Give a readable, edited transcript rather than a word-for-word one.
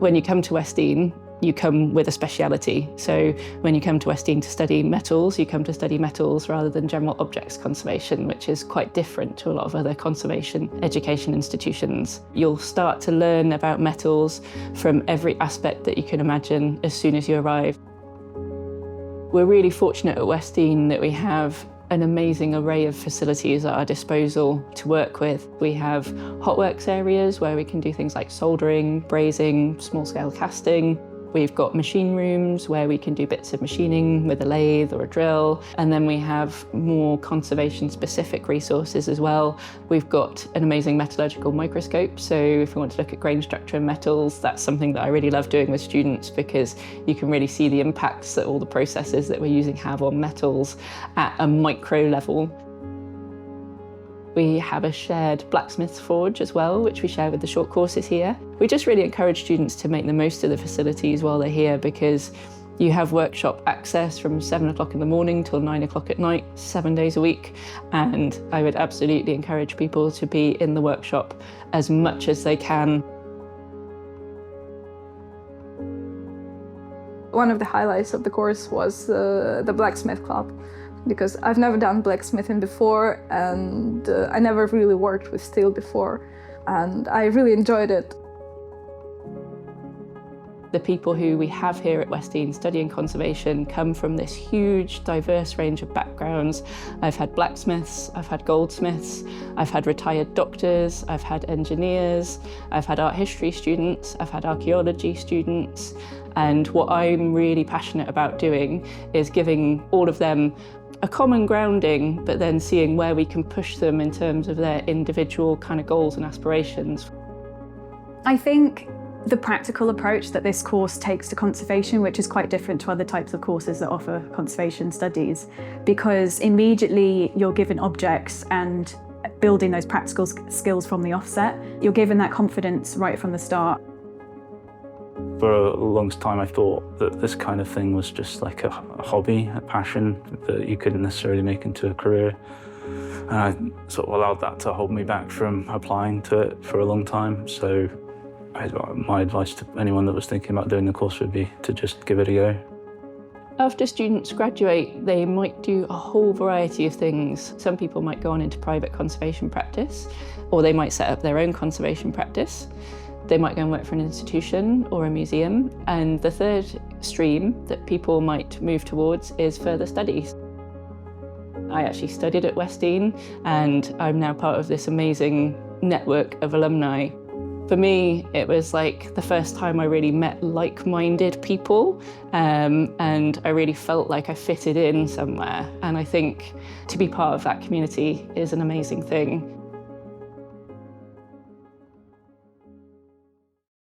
When you come to Westdean, you come with a speciality. So when you come to Westdean to study metals, you come to study metals rather than general objects conservation, which is quite different to a lot of other conservation education institutions. You'll start to learn about metals from every aspect that you can imagine as soon as you arrive. We're really fortunate at Westdean that we have an amazing array of facilities at our disposal to work with. We have hotworks areas where we can do things like soldering, brazing, small-scale casting. We've got machine rooms where we can do bits of machining with a lathe or a drill. And then we have more conservation-specific resources as well. We've got an amazing metallurgical microscope. So if we want to look at grain structure and metals, that's something that I really love doing with students because you can really see the impacts that all the processes that we're using have on metals at a micro level. We have a shared blacksmith's forge as well, which we share with the short courses here. We just really encourage students to make the most of the facilities while they're here because you have workshop access from 7 o'clock in the morning till 9 o'clock at night, 7 days a week. And I would absolutely encourage people to be in the workshop as much as they can. One of the highlights of the course was the blacksmith club, because I've never done blacksmithing before and I never really worked with steel before, and I really enjoyed it. The people who we have here at Westdean studying conservation come from this huge, diverse range of backgrounds. I've had blacksmiths, I've had goldsmiths, I've had retired doctors, I've had engineers, I've had art history students, I've had archaeology students. And what I'm really passionate about doing is giving all of them a common grounding, but then seeing where we can push them in terms of their individual kind of goals and aspirations. I think the practical approach that this course takes to conservation, which is quite different to other types of courses that offer conservation studies, because immediately you're given objects and building those practical skills from the offset. You're given that confidence right from the start. For a long time I thought that this kind of thing was just like a hobby, a passion that you couldn't necessarily make into a career. And I sort of allowed that to hold me back from applying to it for a long time. So my advice to anyone that was thinking about doing the course would be to just give it a go. After students graduate, they might do a whole variety of things. Some people might go on into private conservation practice, or they might set up their own conservation practice. They might go and work for an institution or a museum. And the third stream that people might move towards is further studies. I actually studied at Westdean and I'm now part of this amazing network of alumni. For me, it was like the first time I really met like-minded people and I really felt like I fitted in somewhere. And I think to be part of that community is an amazing thing.